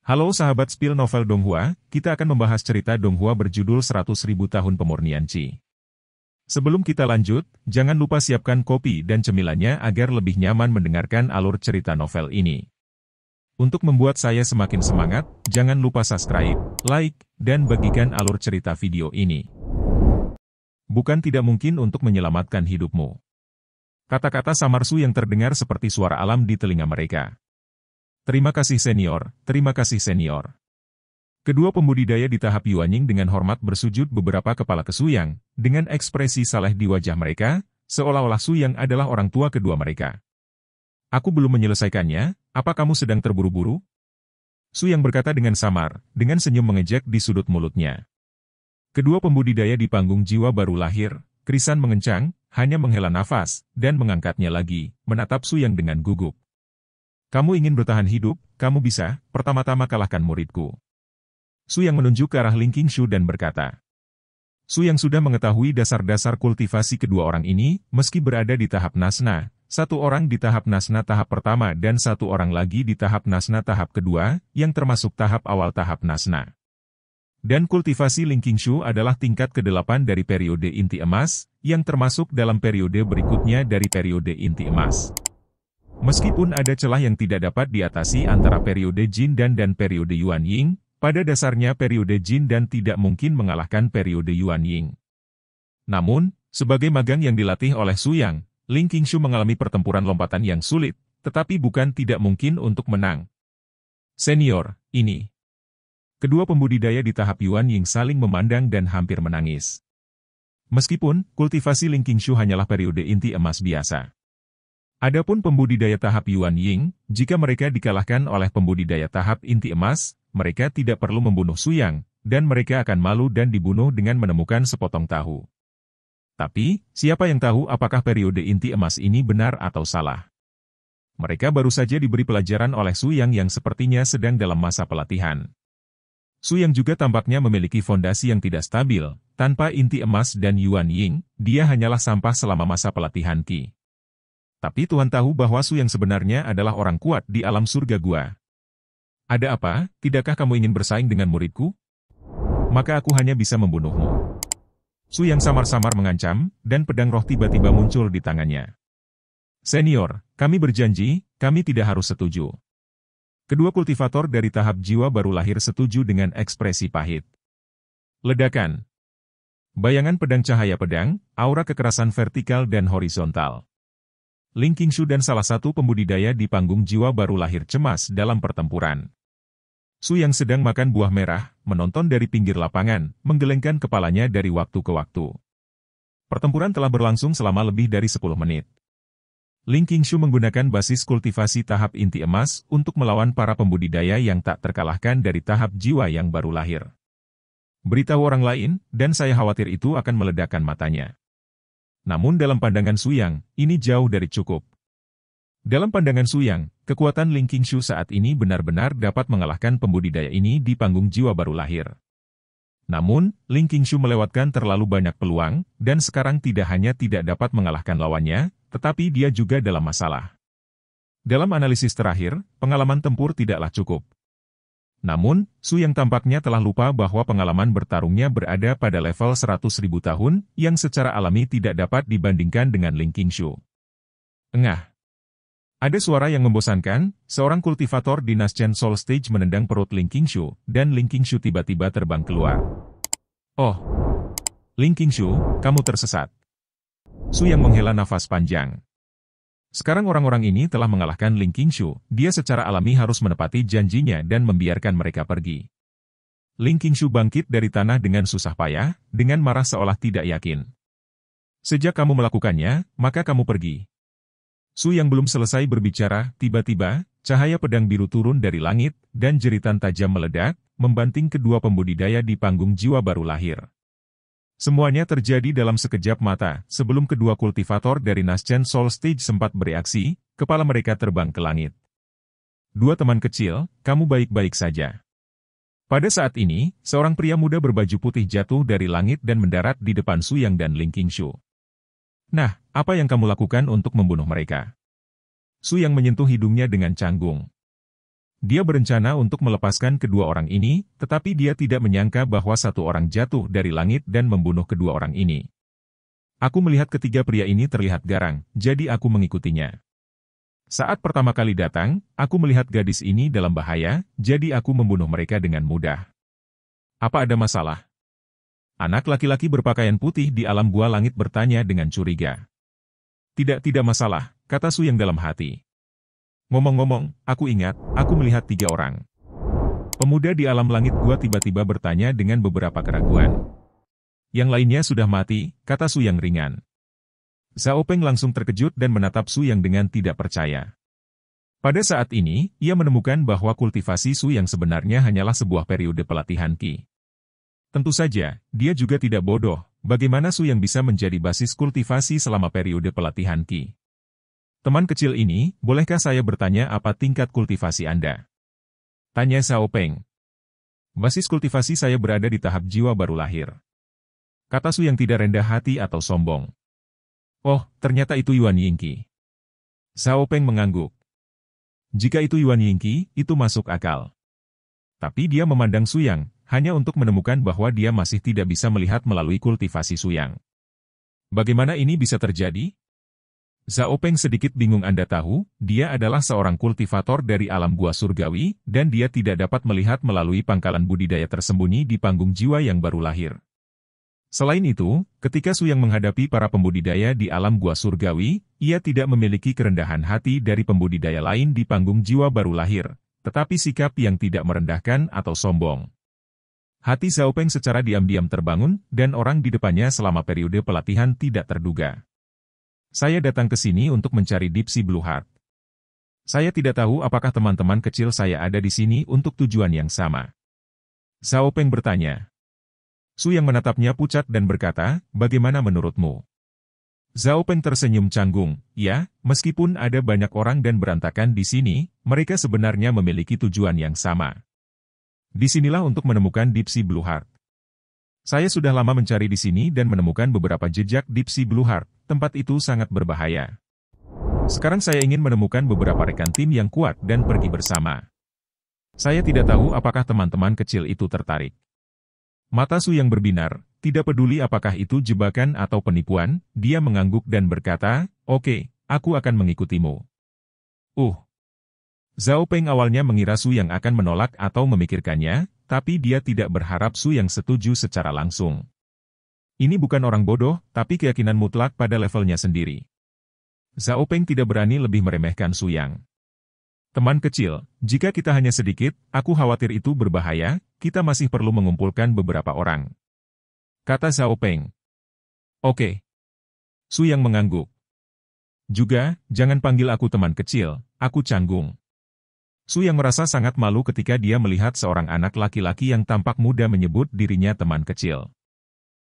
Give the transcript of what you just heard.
Halo sahabat spill novel Donghua, kita akan membahas cerita Donghua berjudul 100.000 tahun pemurnian Qi. Sebelum kita lanjut, jangan lupa siapkan kopi dan cemilannya agar lebih nyaman mendengarkan alur cerita novel ini. Untuk membuat saya semakin semangat, jangan lupa subscribe, like, dan bagikan alur cerita video ini. Bukan tidak mungkin untuk menyelamatkan hidupmu. Kata-kata Samarsu yang terdengar seperti suara alam di telinga mereka. Terima kasih senior, terima kasih senior. Kedua pembudidaya di tahap Yuanying dengan hormat bersujud beberapa kepala ke Suyang, dengan ekspresi saleh di wajah mereka, seolah-olah Suyang adalah orang tua kedua mereka. Aku belum menyelesaikannya, apa kamu sedang terburu-buru? Suyang berkata dengan samar, dengan senyum mengejek di sudut mulutnya. Kedua pembudidaya di panggung jiwa baru lahir, krisan mengencang, hanya menghela nafas, dan mengangkatnya lagi, menatap Suyang dengan gugup. Kamu ingin bertahan hidup, kamu bisa, pertama-tama kalahkan muridku. Suyang menunjuk ke arah Ling Qingshu dan berkata. Suyang sudah mengetahui dasar-dasar kultivasi kedua orang ini, meski berada di tahap Nasna, satu orang di tahap Nasna tahap pertama dan satu orang lagi di tahap Nasna tahap kedua, yang termasuk tahap awal tahap Nasna. Dan kultivasi Ling Qingshu adalah tingkat ke-8 dari periode inti emas, yang termasuk dalam periode berikutnya dari periode inti emas. Meskipun ada celah yang tidak dapat diatasi antara periode Jin dan periode Yuanying, pada dasarnya periode Jin dan tidak mungkin mengalahkan periode Yuanying. Namun, sebagai magang yang dilatih oleh Suyang, Ling Qingshu mengalami pertempuran lompatan yang sulit, tetapi bukan tidak mungkin untuk menang. Senior, ini. Kedua pembudidaya di tahap Yuanying saling memandang dan hampir menangis. Meskipun, kultivasi Ling Qingshu hanyalah periode inti emas biasa. Adapun pembudidaya tahap Yuanying, jika mereka dikalahkan oleh pembudidaya tahap inti emas, mereka tidak perlu membunuh Suyang, dan mereka akan malu dan dibunuh dengan menemukan sepotong tahu. Tapi, siapa yang tahu apakah periode inti emas ini benar atau salah? Mereka baru saja diberi pelajaran oleh Suyang yang sepertinya sedang dalam masa pelatihan. Suyang juga tampaknya memiliki fondasi yang tidak stabil, tanpa inti emas dan Yuanying, dia hanyalah sampah selama masa pelatihan Qi. Tapi Tuhan tahu bahwa Suyang sebenarnya adalah orang kuat di alam surga gua. Ada apa, tidakkah kamu ingin bersaing dengan muridku? Maka aku hanya bisa membunuhmu. Suyang samar-samar mengancam, dan pedang roh tiba-tiba muncul di tangannya. Senior, kami berjanji, kami tidak harus setuju. Kedua kultivator dari tahap jiwa baru lahir setuju dengan ekspresi pahit. Ledakan. Bayangan pedang cahaya pedang, aura kekerasan vertikal dan horizontal. Ling Qingshu dan salah satu pembudidaya di panggung jiwa baru lahir cemas dalam pertempuran. Suyang sedang makan buah merah, menonton dari pinggir lapangan, menggelengkan kepalanya dari waktu ke waktu. Pertempuran telah berlangsung selama lebih dari 10 menit. Ling Qingshu menggunakan basis kultivasi tahap inti emas untuk melawan para pembudidaya yang tak terkalahkan dari tahap jiwa yang baru lahir. Beritahu orang lain, dan saya khawatir itu akan meledakkan matanya. Namun dalam pandangan Suyang, ini jauh dari cukup. Dalam pandangan Suyang, kekuatan Ling Qingshu saat ini benar-benar dapat mengalahkan pembudidaya ini di panggung jiwa baru lahir. Namun, Ling Qingshu melewatkan terlalu banyak peluang, dan sekarang tidak hanya tidak dapat mengalahkan lawannya, tetapi dia juga dalam masalah. Dalam analisis terakhir, pengalaman tempur tidaklah cukup. Namun, Suyang tampaknya telah lupa bahwa pengalaman bertarungnya berada pada level 100.000 tahun, yang secara alami tidak dapat dibandingkan dengan Ling Qingshu. Engah. Ada suara yang membosankan, seorang kultivator di Naschen Soul Stage menendang perut Ling Qingshu, dan Ling Qingshu tiba-tiba terbang keluar. Oh! Ling Qingshu, kamu tersesat. Suyang menghela nafas panjang. Sekarang orang-orang ini telah mengalahkan Ling Qingshu, dia secara alami harus menepati janjinya dan membiarkan mereka pergi. Ling Qingshu bangkit dari tanah dengan susah payah, dengan marah seolah tidak yakin. Sejak kamu melakukannya, maka kamu pergi. Suyang belum selesai berbicara, tiba-tiba, cahaya pedang biru turun dari langit, dan jeritan tajam meledak, membanting kedua pembudidaya di panggung jiwa baru lahir. Semuanya terjadi dalam sekejap mata, sebelum kedua kultivator dari Naschen Soul Stage sempat bereaksi, kepala mereka terbang ke langit. Dua teman kecil, kamu baik-baik saja. Pada saat ini, seorang pria muda berbaju putih jatuh dari langit dan mendarat di depan Suyang dan Ling Qingshu. Nah, apa yang kamu lakukan untuk membunuh mereka? Suyang menyentuh hidungnya dengan canggung. Dia berencana untuk melepaskan kedua orang ini, tetapi dia tidak menyangka bahwa satu orang jatuh dari langit dan membunuh kedua orang ini. Aku melihat ketiga pria ini terlihat garang, jadi aku mengikutinya. Saat pertama kali datang, aku melihat gadis ini dalam bahaya, jadi aku membunuh mereka dengan mudah. Apa ada masalah? Anak laki-laki berpakaian putih di alam gua langit bertanya dengan curiga. Tidak masalah, kata Su yang dalam hati. Ngomong-ngomong, aku ingat, aku melihat 3 orang. Pemuda di alam langit gua tiba-tiba bertanya dengan beberapa keraguan. Yang lainnya sudah mati, kata Su yang ringan. Zhao Peng langsung terkejut dan menatap Su yang dengan tidak percaya. Pada saat ini, ia menemukan bahwa kultivasi Su yang sebenarnya hanyalah sebuah periode pelatihan Qi. Tentu saja, dia juga tidak bodoh, bagaimana Su yang bisa menjadi basis kultivasi selama periode pelatihan Qi. Teman kecil ini, bolehkah saya bertanya apa tingkat kultivasi Anda? Tanya Zhao Peng. Basis kultivasi saya berada di tahap jiwa baru lahir. Kata Su yang tidak rendah hati atau sombong. Oh, ternyata itu Yuan Yingqi. Zhao Peng mengangguk. Jika itu Yuan Yingqi, itu masuk akal. Tapi dia memandang Su Yang, hanya untuk menemukan bahwa dia masih tidak bisa melihat melalui kultivasi Su Yang. Bagaimana ini bisa terjadi? Zhao Peng sedikit bingung. Anda tahu, dia adalah seorang kultivator dari alam gua surgawi, dan dia tidak dapat melihat melalui pangkalan budidaya tersembunyi di panggung jiwa yang baru lahir. Selain itu, ketika Su Yang menghadapi para pembudidaya di alam gua surgawi, ia tidak memiliki kerendahan hati dari pembudidaya lain di panggung jiwa baru lahir, tetapi sikap yang tidak merendahkan atau sombong. Hati Zhao Peng secara diam-diam terbangun, dan orang di depannya selama periode pelatihan tidak terduga. Saya datang ke sini untuk mencari Deep Sea Blue Heart. Saya tidak tahu apakah teman-teman kecil saya ada di sini untuk tujuan yang sama. Zhao Peng bertanya. Su yang menatapnya pucat dan berkata, bagaimana menurutmu? Zhao Peng tersenyum canggung. Ya, meskipun ada banyak orang dan berantakan di sini, mereka sebenarnya memiliki tujuan yang sama. Disinilah untuk menemukan Deep Sea Blue Heart. Saya sudah lama mencari di sini dan menemukan beberapa jejak Deep Sea Blue Heart. Tempat itu sangat berbahaya. Sekarang saya ingin menemukan beberapa rekan tim yang kuat dan pergi bersama. Saya tidak tahu apakah teman-teman kecil itu tertarik. Mata Su yang berbinar, tidak peduli apakah itu jebakan atau penipuan, dia mengangguk dan berkata, oke, aku akan mengikutimu. Zhao Peng awalnya mengira Su yang akan menolak atau memikirkannya, tapi dia tidak berharap Su yang setuju secara langsung. Ini bukan orang bodoh, tapi keyakinan mutlak pada levelnya sendiri. Zhao Peng tidak berani lebih meremehkan Su Yang. Teman kecil, jika kita hanya sedikit, aku khawatir itu berbahaya, kita masih perlu mengumpulkan beberapa orang. Kata Zhao Peng. Oke. Su Yang mengangguk. Juga, jangan panggil aku teman kecil, aku canggung. Su Yang merasa sangat malu ketika dia melihat seorang anak laki-laki yang tampak muda menyebut dirinya teman kecil.